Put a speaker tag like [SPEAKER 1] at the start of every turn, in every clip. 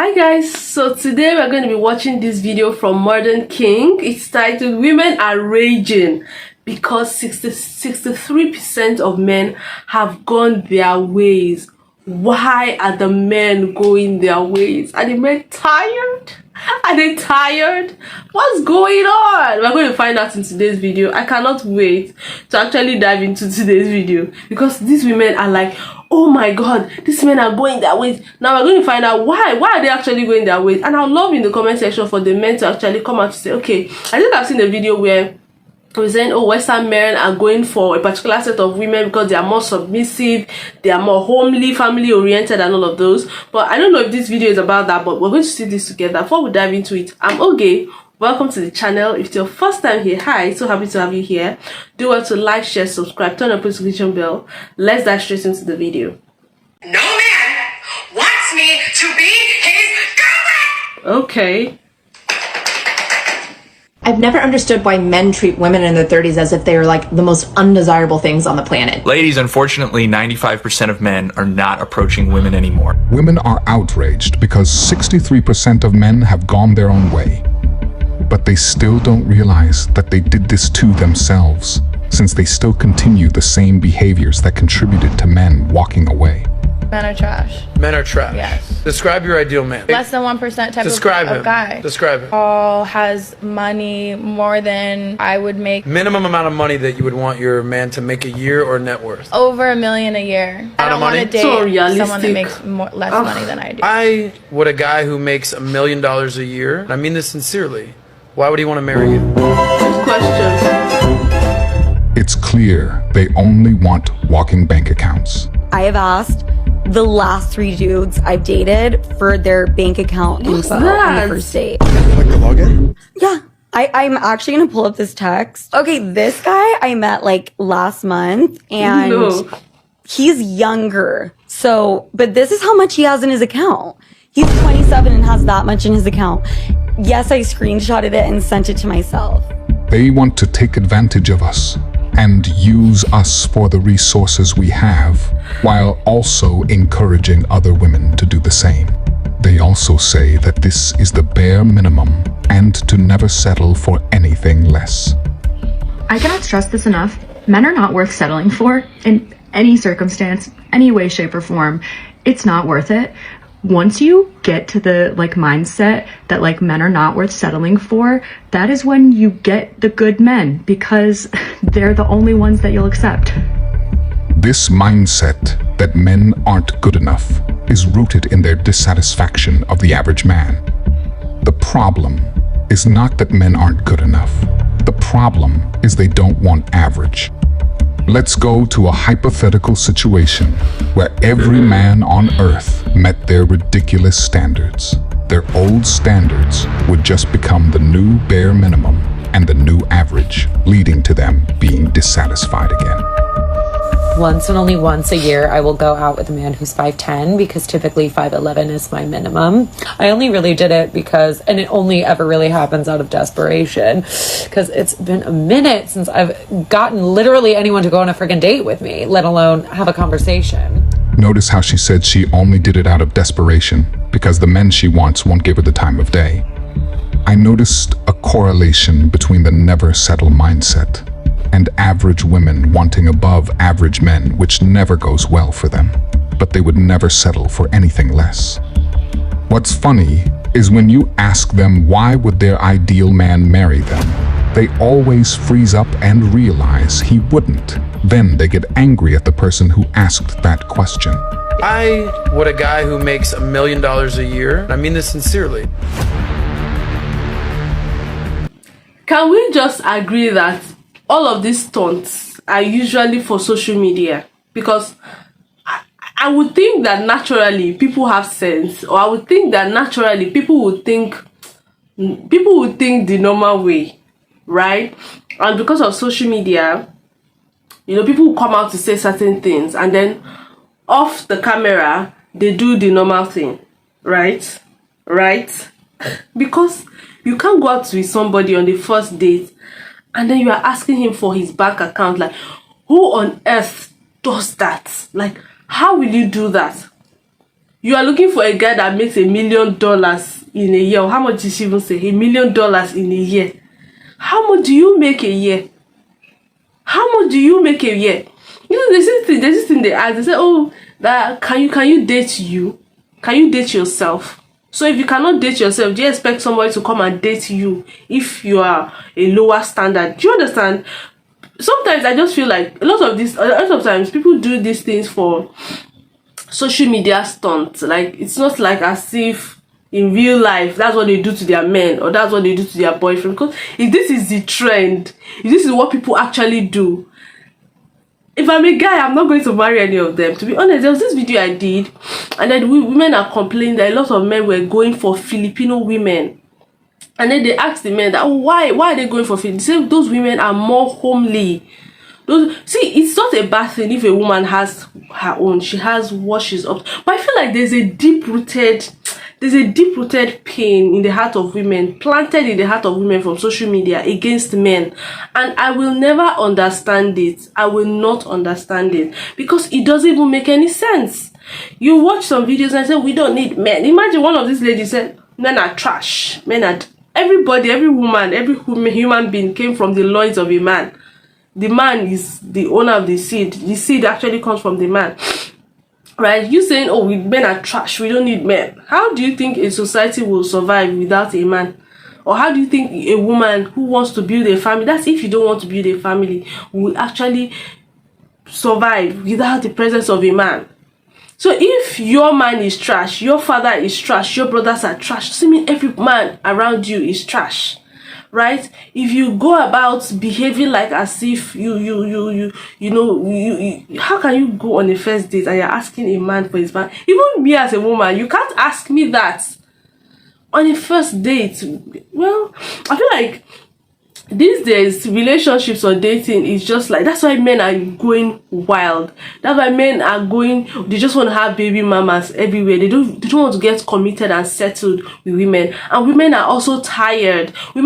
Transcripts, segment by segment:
[SPEAKER 1] Hi guys, so today we're going to be watching this video from Morden King. It's titled Women Are Raging because 63% of men have gone their ways. Why are the men going their ways? Are the men tired? Are they tired? What's going on? We're going to find out in today's video. I cannot wait to actually dive into today's video because these women are like, oh my god, these men are going their ways. Now we're going to find out why are they actually going their ways. And I would love in the comment section for the men to actually come out to say, okay, I think I've seen a video where we're saying, oh, Western men are going for a particular set of women because they are more submissive, they are more homely, family oriented and all of those. But I don't know if this video is about that, but we're going to see this together. Before we dive into it, I'm Oge. Welcome to the channel. If it's your first time here, hi, so happy to have you here. Do well to like, share, subscribe, turn on the notification bell. Let's dive straight into the video.
[SPEAKER 2] No man wants me to be his girlfriend!
[SPEAKER 1] Okay.
[SPEAKER 3] I've never understood why men treat women in their 30s as if they are like the most undesirable things on the planet.
[SPEAKER 4] Ladies, unfortunately, 95% of men are not approaching women anymore.
[SPEAKER 5] Women are outraged because 63% of men have gone their own way. But they still don't realize that they did this to themselves, since they still continue the same behaviors that contributed to men walking away.
[SPEAKER 6] Men are trash.
[SPEAKER 7] Men are trash.
[SPEAKER 6] Yes.
[SPEAKER 7] Describe your ideal man.
[SPEAKER 6] Less than 1% type of guy.
[SPEAKER 7] Describe him.
[SPEAKER 6] All has money more than I would make.
[SPEAKER 7] Minimum amount of money that you would want your man to make a year or net worth.
[SPEAKER 6] Over $1 million a year. I don't want to date
[SPEAKER 1] So realistic.
[SPEAKER 6] someone that makes less money than I do.
[SPEAKER 7] I would a guy who makes $1 million a year, and I mean this sincerely, why would he want to marry you?
[SPEAKER 1] Good question.
[SPEAKER 5] It's clear they only want walking bank accounts.
[SPEAKER 8] I have asked the last 3 dudes I've dated for their bank account info on the first date.
[SPEAKER 9] Like the login?
[SPEAKER 8] Yeah. I'm actually going to pull up this text. Okay, this guy I met like last month and he's younger. So, but this is how much he has in his account. He's 27 and has that much in his account. Yes, I screenshotted it and sent it to myself.
[SPEAKER 5] They want to take advantage of us and use us for the resources we have, while also encouraging other women to do the same. They also say that this is the bare minimum and to never settle for anything less.
[SPEAKER 10] I cannot stress this enough. Men are not worth settling for in any circumstance, any way, shape, or form. It's not worth it. Once you get to the mindset that men are not worth settling for, that is when you get the good men, because they're the only ones that you'll accept.
[SPEAKER 5] This mindset that men aren't good enough is rooted in their dissatisfaction of the average man. The problem is not that men aren't good enough. The problem is they don't want average. Let's go to a hypothetical situation where every man on earth met their ridiculous standards. Their old standards would just become the new bare minimum and the new average, leading to them being dissatisfied again.
[SPEAKER 11] Once and only once a year, I will go out with a man who's 5'10", because typically 5'11" is my minimum. I only really did it because, and it only ever really happens out of desperation, because it's been a minute since I've gotten literally anyone to go on a friggin' date with me, let alone have a conversation.
[SPEAKER 5] Notice how she said she only did it out of desperation because the men she wants won't give her the time of day. I noticed a correlation between the never settle mindset and average women wanting above average men, which never goes well for them, but they would never settle for anything less. What's funny is when you ask them why would their ideal man marry them, they always freeze up and realize he wouldn't. Then they get angry at the person who asked that question.
[SPEAKER 7] I would a guy who makes $1 million a year, and I mean this sincerely.
[SPEAKER 1] Can we just agree that all of these stunts are usually for social media? Because I would think that naturally people have sense, or I would think that naturally people would think the normal way, right? And because of social media, people will come out to say certain things, and then off the camera they do the normal thing, right? Because you can't go out with somebody on the first date and then you are asking him for his bank account. Like, who on earth does that? Like, how will you do that? you are looking for a guy that makes $1 million in a year. Or how much did she even say? $1 million in a year. How much do you make a year? How much do you make a year? You know, there's this thing they ask. They say, oh, that can you date you? Can you date yourself? So if you cannot date yourself, do you expect somebody to come and date you if you are a lower standard? Do you understand? Sometimes I just feel like a lot of times people do these things for social media stunts. Like, it's not like as if in real life that's what they do to their men or that's what they do to their boyfriend. Because if this is the trend, if this is what people actually do, if I'm a guy, I'm not going to marry any of them. To be honest, there was this video I did, and then women are complaining that a lot of men were going for Filipino women. And then they asked the men that, oh, why are they going for Filipino? They say those women are more homely. See, it's not a bad thing if a woman has her own. She has what she's up to. But I feel like there's a deep-rooted pain in the heart of women, planted in the heart of women from social media against men. And I will never understand it. I will not understand it. Because it doesn't even make any sense. You watch some videos and say, we don't need men. Imagine one of these ladies said, men are trash. Men are... Everybody, every woman, every human being came from the loins of a man. The man is the owner of the seed. The seed actually comes from the man. Right? You saying, oh, men are trash, we don't need men. How do you think a society will survive without a man? Or how do you think a woman who wants to build a family, that's if you don't want to build a family, will actually survive without the presence of a man? So if your man is trash, your father is trash, your brothers are trash, doesn't mean every man around you is trash. Right? If you go about behaving like as if you know, how can you go on a first date and you're asking a man for his man? Even me as a woman, you can't ask me that on a first date. Well, I feel like these days relationships or dating is just like, that's why men are going wild. That's why men are going, they just want to have baby mamas everywhere. They don't want to get committed and settled with women. And women are also tired. They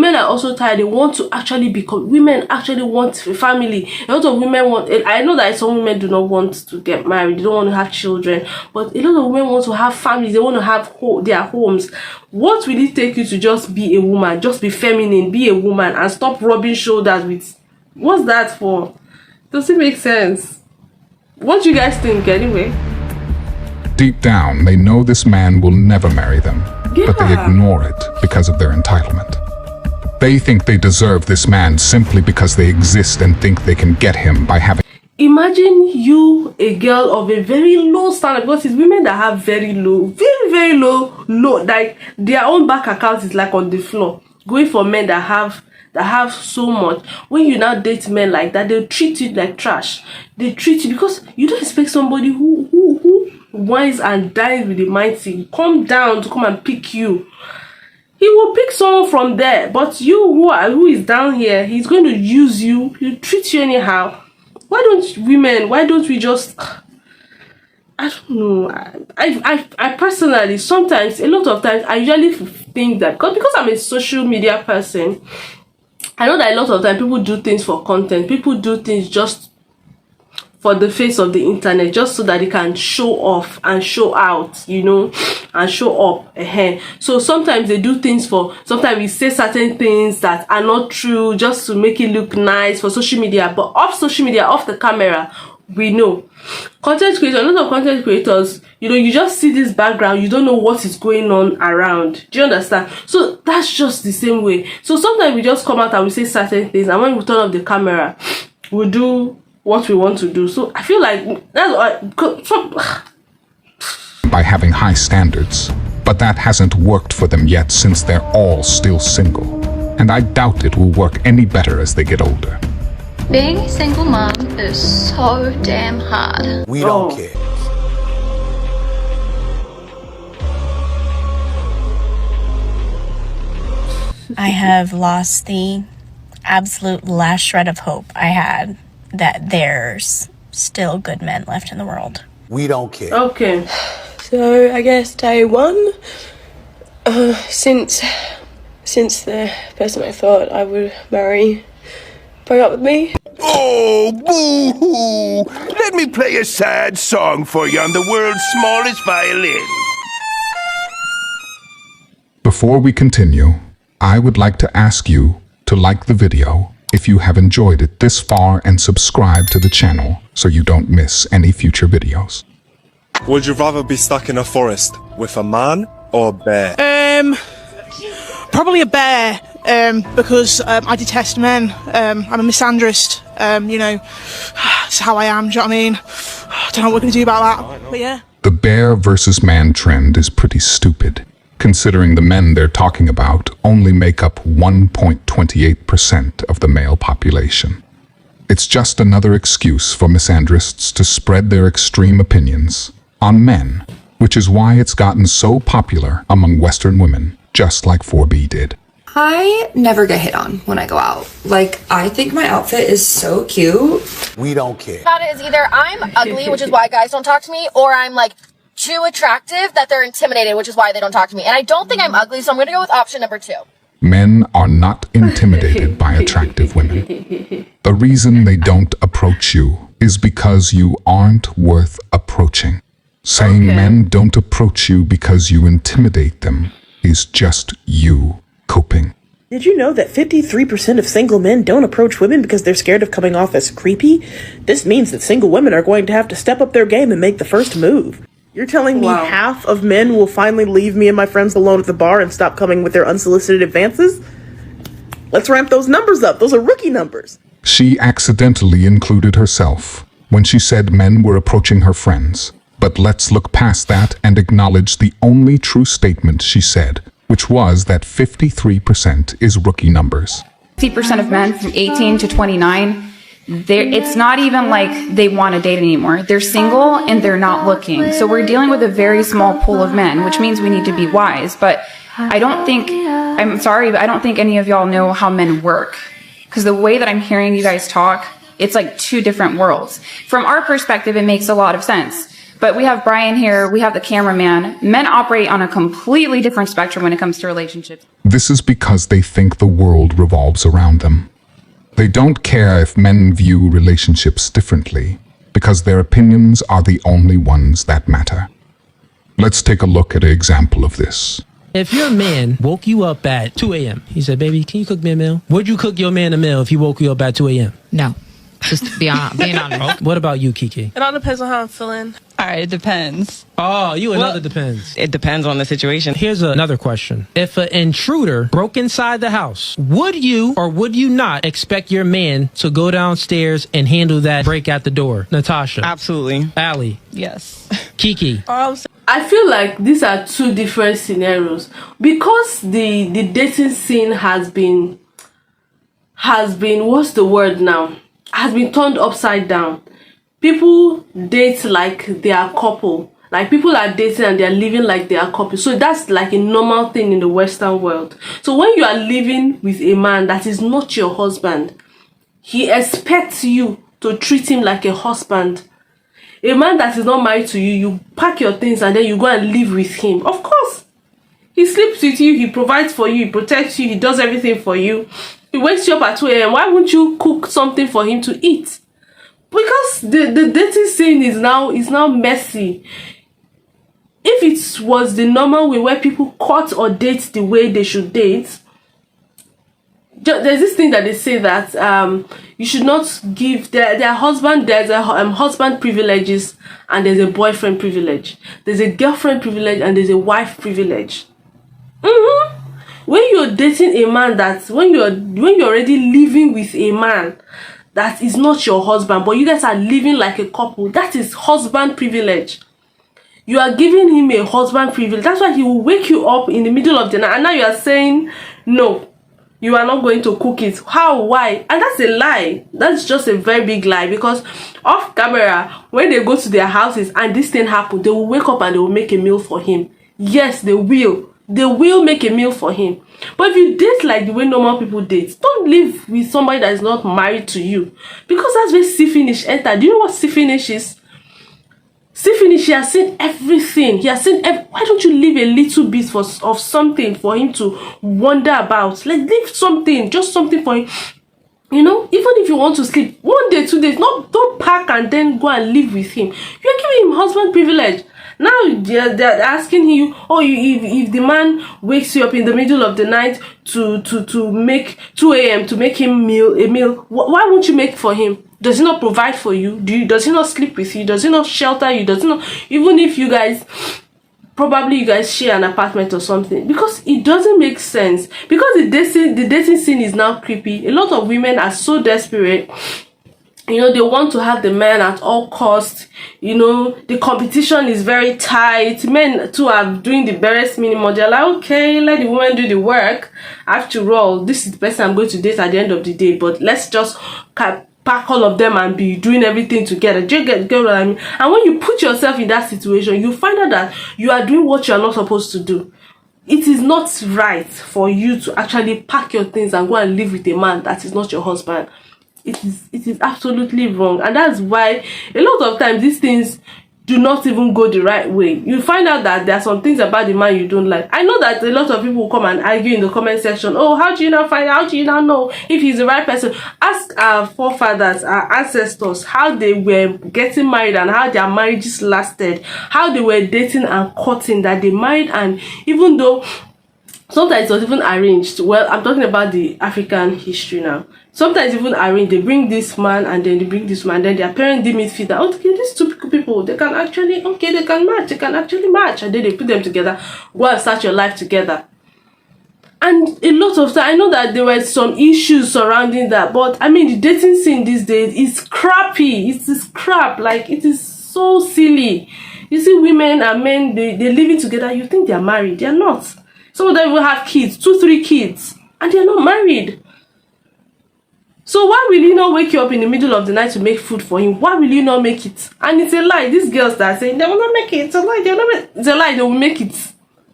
[SPEAKER 1] want to actually become, women actually want a family. A lot of women want, I know that some women do not want to get married, they don't want to have children, but a lot of women want to have families, they want to have their homes. What will it take you to just be a woman, just be feminine, be a woman, and stop rubbing shoulders with, what's that for? Does it make sense? What do you guys think anyway?
[SPEAKER 5] Deep down, they know this man will never marry them, but they ignore it because of their entitlement. They think they deserve this man simply because they exist and think they can get him by having...
[SPEAKER 1] Imagine you, a girl of a very low standard, because it's women that have very low, very low, like their own bank account is like on the floor, going for men that have so much. When you now date men like that, they'll treat you like trash. They treat you because you don't expect somebody who wines and dines with the mindset come down to come and pick you. He will pick someone from there, but you who is down here, he's going to use you. He'll treat you anyhow. Why don't we just, I don't know. I personally, sometimes, a lot of times, I usually think that because I'm a social media person, I know that a lot of times people do things for content. People do things just for the face of the internet, just so that they can show off and show out, you know, and show up. So sometimes they do things sometimes we say certain things that are not true just to make it look nice for social media, but off social media, off the camera, we know. Content creators, a lot of content creators, you know, you just see this background, you don't know what is going on around. Do you understand? So that's just the same way. So sometimes we just come out and we say certain things, and when we turn off the camera, we do what we want to do. So I feel like that's
[SPEAKER 5] by having high standards, but that hasn't worked for them yet since they're all still single. And I doubt it will work any better as they get older.
[SPEAKER 9] Being a single mom is so damn hard.
[SPEAKER 12] We don't care.
[SPEAKER 13] I have lost the absolute last shred of hope I had that there's still good men left in the world.
[SPEAKER 12] We don't care.
[SPEAKER 1] Okay.
[SPEAKER 14] So I guess day one, since the person I thought I would marry broke up with me.
[SPEAKER 15] Oh, boo-hoo! Let me play a sad song for you on the world's smallest violin.
[SPEAKER 5] Before we continue, I would like to ask you to like the video if you have enjoyed it this far and subscribe to the channel so you don't miss any future videos.
[SPEAKER 12] Would you rather be stuck in a forest with a man or a bear?
[SPEAKER 15] Probably a bear, because I detest men. I'm a misandrist. You know, it's how I am. Do you know what I mean? I don't know what we're gonna do about that, but yeah.
[SPEAKER 5] The bear versus man trend is pretty stupid, considering the men they're talking about only make up 1.28% of the male population. It's just another excuse for misandrists to spread their extreme opinions on men, which is why it's gotten so popular among Western women, just like 4B did.
[SPEAKER 16] I never get hit on when I go out. Like, I think my outfit is so cute.
[SPEAKER 17] We don't care.
[SPEAKER 18] About it is either I'm ugly, which is why guys don't talk to me, or I'm like too attractive that they're intimidated, which is why they don't talk to me. And I don't think I'm ugly, so I'm gonna go with option number 2.
[SPEAKER 5] Men are not intimidated by attractive women. The reason they don't approach you is because you aren't worth approaching. Saying men don't approach you because you intimidate them is just you coping.
[SPEAKER 19] Did you know that 53% of single men don't approach women because they're scared of coming off as creepy? This means that single women are going to have to step up their game and make the first move. You're telling me half of men will finally leave me and my friends alone at the bar and stop coming with their unsolicited advances? Let's ramp those numbers up. Those are rookie numbers.
[SPEAKER 5] She accidentally included herself when she said men were approaching her friends. But let's look past that and acknowledge the only true statement she said, which was that 53% is rookie numbers.
[SPEAKER 20] 50% of men from 18 to 29, it's not even like they want to date anymore. They're single and they're not looking. So we're dealing with a very small pool of men, which means we need to be wise. But I'm sorry, but I don't think any of y'all know how men work. Because the way that I'm hearing you guys talk, it's like two different worlds. From our perspective, it makes a lot of sense. But we have Brian here, we have the cameraman. Men operate on a completely different spectrum when it comes to relationships.
[SPEAKER 5] This is because they think the world revolves around them. They don't care if men view relationships differently, because their opinions are the only ones that matter. Let's take a look at an example of this.
[SPEAKER 21] If your man woke you up at 2 a.m., he said, baby, can you cook me a meal? Would you cook your man a meal if he woke you up at 2 a.m.?
[SPEAKER 22] No. Just being honest.
[SPEAKER 21] What about you, Kiki?
[SPEAKER 14] It all depends on how I'm feeling.
[SPEAKER 22] All right, it depends.
[SPEAKER 21] Oh, another depends.
[SPEAKER 22] It depends on the situation.
[SPEAKER 21] Here's another question. If an intruder broke inside the house, would you or would you not expect your man to go downstairs and handle that break at the door? Natasha.
[SPEAKER 22] Absolutely.
[SPEAKER 21] Allie.
[SPEAKER 22] Yes.
[SPEAKER 21] Kiki.
[SPEAKER 1] I feel like these are two different scenarios because the dating scene has been what's the word now? Has been turned upside down. People date like they are a couple. Like people are dating and they are living like they are a couple. So that's like a normal thing in the Western world. So when you are living with a man that is not your husband, he expects you to treat him like a husband. A man that is not married to you, you pack your things and then you go and live with him. Of course. He sleeps with you, he provides for you, he protects you, he does everything for you. He wakes you up at 2 a.m. Why wouldn't you cook something for him to eat? Because the dating scene is now messy. If it was the normal way where people court or date the way they should date, there's this thing that they say that you should not give their husband. There's a husband privileges and there's a boyfriend privilege. There's a girlfriend privilege and there's a wife privilege. When you're dating a man when you're already living with a man that is not your husband, but you guys are living like a couple, that is husband privilege. You are giving him a husband privilege. That's why he will wake you up in the middle of the night and now you are saying, no, you are not going to cook it. How? Why? And that's a lie. That's just a very big lie because off camera, when they go to their houses and this thing happens, they will wake up and they will make a meal for him. Yes, they will. They will make a meal for him. But if you date like the way normal people date, don't live with somebody that is not married to you. Because that's where see-finish enter. Do you know what see-finish is? See-finish, he has seen everything. He has seen why don't you leave a little bit of something for him to wonder about? Like, leave something, just something for him. You know, even if you want to sleep 1 day, 2 days, don't pack and then go and live with him. You're giving him husband privilege. Now they're asking you, oh, if the man wakes you up in the middle of the night to make 2 a.m. to make him a meal, why won't you make for him? Does he not provide for you? Does he not sleep with you? Does he not shelter you? Does he not, even if you guys share an apartment or something? Because it doesn't make sense. Because the dating scene is now creepy. A lot of women are so desperate. You know, they want to have the man at all costs. You know, the competition is very tight. Men too are doing the barest minimum. They're like, okay, let the woman do the work. After all, this is the person I'm going to date at the end of the day. But let's just pack all of them and be doing everything together. Do you get what I mean? And when you put yourself in that situation, you find out that you are doing what you are not supposed to do. It is not right for you to actually pack your things and go and live with a man that is not your husband. It is absolutely wrong. And that's why a lot of times these things do not even go the right way. You find out that there are some things about the man you don't like. I know that a lot of people come and argue in the comment section, oh, how do you not find out? How do you not know if he's the right person? Ask our forefathers, our ancestors, how they were getting married and how their marriages lasted, how they were dating and courting, that they married, and even though sometimes it was even arranged. Well, I'm talking about the African history now. Sometimes even arranged. They bring this man and then they bring this man. Then their parents deem it fit that, okay, these two people, they can actually, okay, they can match. They can actually match. And then they put them together. Go and start your life together. And a lot of time, I know that there were some issues surrounding that. But, I mean, the dating scene these days is crappy. It is crap. Like, it is so silly. You see women and men, they're living together. You think they're married. They're not. Some of them will have kids, 2-3 kids, and they're not married. So why will you not wake you up in the middle of the night to make food for him? Why will you not make it? And it's a lie. These girls that are saying they will not make it. It's a lie. It's a lie. They will make it.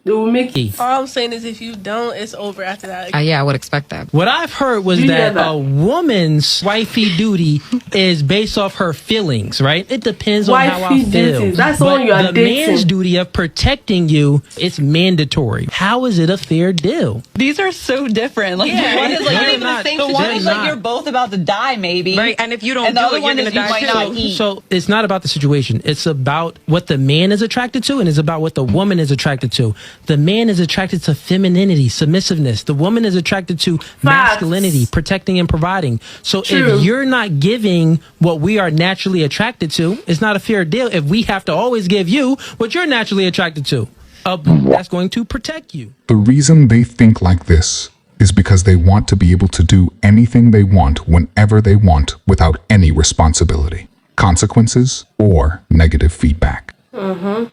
[SPEAKER 1] They will make it.
[SPEAKER 2] All I'm saying is if you don't, it's over after that.
[SPEAKER 22] Yeah, I would expect that.
[SPEAKER 21] What I've heard was that a woman's wifey duty is based off her feelings, right? It depends on how I feel.
[SPEAKER 1] Duty. That's all you are dating.
[SPEAKER 21] The man's duty of protecting you, it's mandatory. How is it a fair deal?
[SPEAKER 22] These are so different. Like, one is like you're in the same situation. One is like you're both about to die, maybe. Right, and if you don't do it, you're going to die too.
[SPEAKER 21] So it's not about the situation. It's about what the man is attracted to, and it's about what the woman is attracted to. The man is attracted to femininity, submissiveness. The woman is attracted to masculinity, protecting and providing. So if you're not giving what we are naturally attracted to, it's not a fair deal if we have to always give you what you're naturally attracted to. That's going to protect you.
[SPEAKER 5] The reason they think like this is because they want to be able to do anything they want whenever they want without any responsibility, consequences, or negative feedback.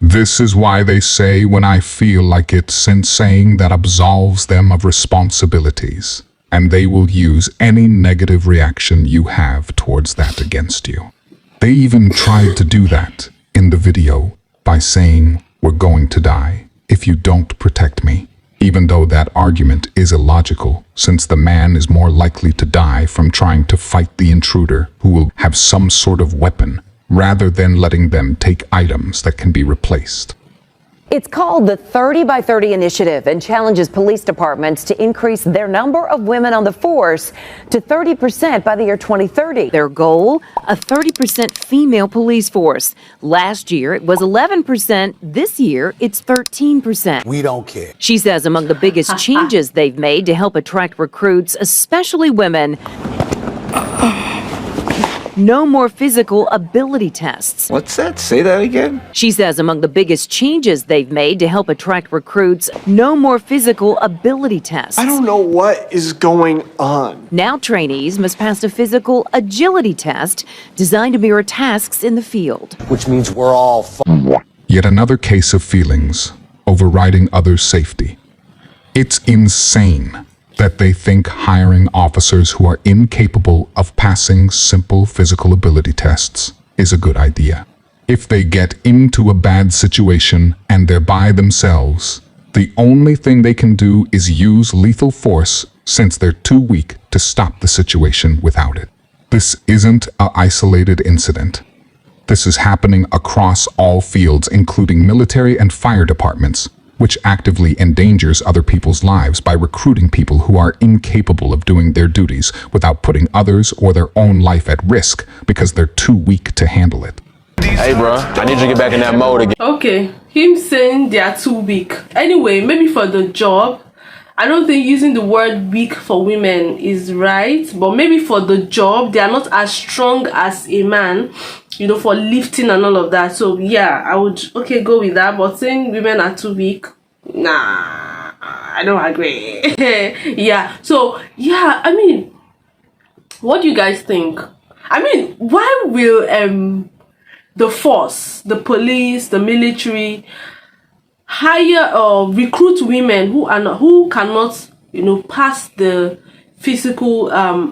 [SPEAKER 5] This is why they say, when I feel like it's saying that absolves them of responsibilities, and they will use any negative reaction you have towards that against you. They even tried to do that in the video by saying, we're going to die if you don't protect me, even though that argument is illogical, since the man is more likely to die from trying to fight the intruder who will have some sort of weapon, rather than letting them take items that can be replaced.
[SPEAKER 17] It's called the 30 by 30 initiative and challenges police departments to increase their number of women on the force to 30% by the year 2030. Their goal, a 30% female police force. Last year, it was 11%. This year, it's 13%.
[SPEAKER 23] We don't care.
[SPEAKER 17] She says among the biggest changes they've made to help attract recruits, especially women, no more physical ability tests.
[SPEAKER 23] What's that? Say that again?
[SPEAKER 17] She says among the biggest changes they've made to help attract recruits, no more physical ability tests.
[SPEAKER 23] I don't know what is going on.
[SPEAKER 17] Now trainees must pass a physical agility test designed to mirror tasks in the field.
[SPEAKER 23] Which means we're all
[SPEAKER 5] Yet another case of feelings overriding others' safety. It's insane that they think hiring officers who are incapable of passing simple physical ability tests is a good idea. If they get into a bad situation and they're by themselves, the only thing they can do is use lethal force, since they're too weak to stop the situation without it. This isn't an isolated incident. This is happening across all fields, including military and fire departments, which actively endangers other people's lives by recruiting people who are incapable of doing their duties without putting others or their own life at risk because they're too weak to handle it.
[SPEAKER 3] Hey, bro, I need you to get back in that mode again.
[SPEAKER 1] Okay, him saying they are too weak. Anyway, maybe for the job, I don't think using the word weak for women is right, but maybe for the job, they are not as strong as a man, you know, for lifting and all of that. So yeah, I would go with that. But saying women are too weak, nah, I don't agree. Yeah, so yeah, I mean, what do you guys think? I mean, why will the force, the police, the military hire or recruit women who cannot, you know, pass the physical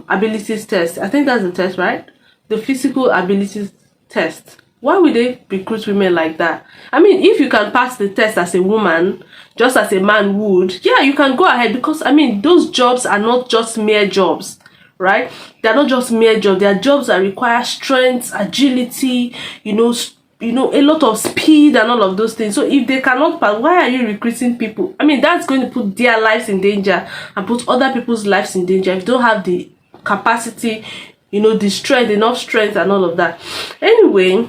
[SPEAKER 1] abilities test? I think that's the test, right? The physical abilities test. Why would they recruit women like that? I mean, if you can pass the test as a woman, just as a man would, yeah, you can go ahead, because I mean, those jobs are not just mere jobs, right? They're not just mere jobs. They are jobs that require strength, agility, you know, a lot of speed and all of those things. So if they cannot pass, why are you recruiting people? I mean, that's going to put their lives in danger and put other people's lives in danger if you don't have the capacity, you know, the strength, enough strength and all of that. Anyway,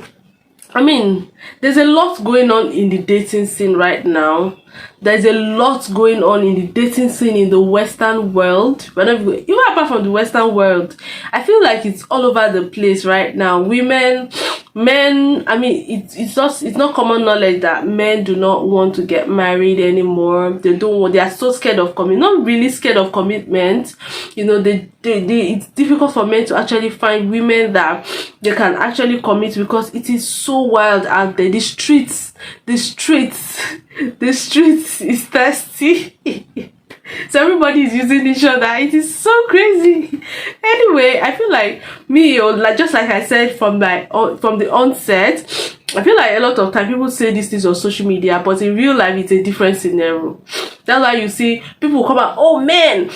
[SPEAKER 1] I mean, there's a lot going on in the dating scene right now. There's a lot going on in the dating scene in the Western world. Even apart from the Western world, I feel like it's all over the place right now. Women, men, I mean, it's not common knowledge that men do not want to get married anymore. They are so scared of commitment. Not really scared of commitment. You know, it's difficult for men to actually find women that they can actually commit, because it is so wild out there. The streets is thirsty. So everybody is using each other. It is so crazy. Anyway, I feel like just like I said from the onset, I feel like a lot of time people say these things on social media, but in real life it's a different scenario. That's why you see people come out, oh man,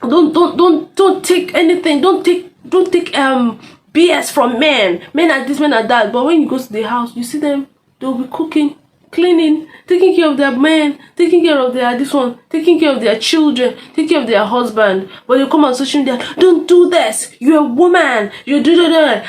[SPEAKER 1] don't take anything, don't take BS from men. Men are this, men are that. But when you go to the house, you see them, they'll be cooking, cleaning, taking care of their men, taking care of taking care of their children, taking care of their husband. But you come on social media, don't do this, you're a woman, you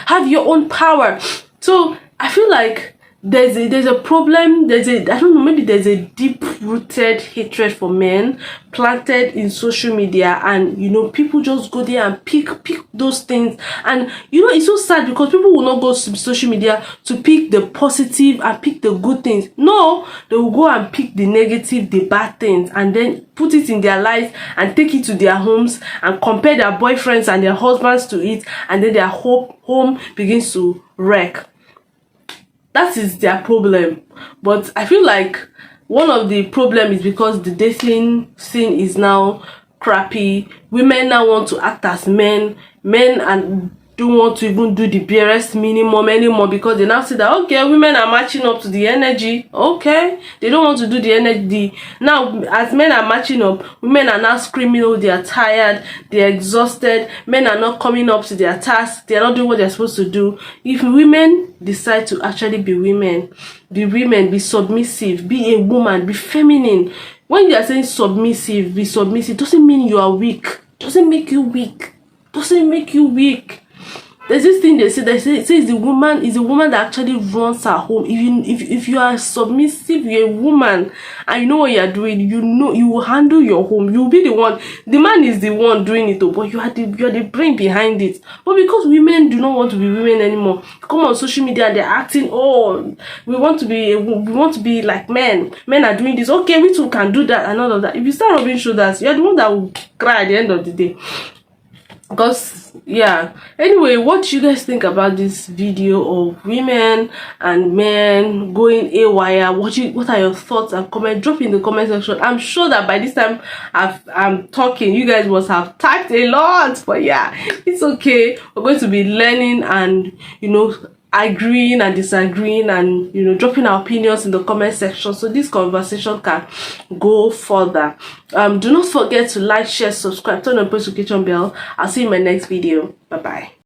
[SPEAKER 1] have your own power. So I feel like there's a problem, I don't know, maybe there's a deep-rooted hatred for men planted in social media, and you know, people just go there and pick those things. And you know, it's so sad because people will not go to social media to pick the positive and pick the good things. No, they will go and pick the negative, the bad things, and then put it in their lives and take it to their homes and compare their boyfriends and their husbands to it, and then their home begins to wreck. That is their problem. But I feel like one of the problems is because the dating scene is now crappy. Women now want to act as men and don't want to even do the barest minimum anymore, because they now see that, okay, women are matching up to the energy. Okay, they don't want to do the energy. Now, as men are matching up, women are now screaming, oh, they are tired, they are exhausted, men are not coming up to their tasks, they are not doing what they're supposed to do. If women decide to actually be women, be submissive, be a woman, be feminine. When you are saying submissive, be submissive, doesn't mean you are weak, doesn't make you weak, doesn't make you weak. There's this thing they say it's the woman that actually runs her home. If you are submissive, you're a woman and you know what you're doing, you know you will handle your home, you'll be the one. The man is the one doing it, but you are the brain behind it. But because women do not want to be women anymore, come on social media and they're acting, oh, we want to be like men are doing this, okay, we too can do that and all of that. If you start rubbing shoulders, you're the one that will cry at the end of the day. Because yeah, anyway, what do you guys think about this video of women and men going haywire? What are your thoughts and comments? Drop in the comment section. I'm sure that by this time I'm talking, you guys must have typed a lot, but yeah, it's okay. We're going to be learning and, you know, agreeing and disagreeing and, you know, dropping our opinions in the comment section so this conversation can go further. Do not forget to like, share, subscribe, turn on the notification bell. I'll see you in my next video. Bye bye.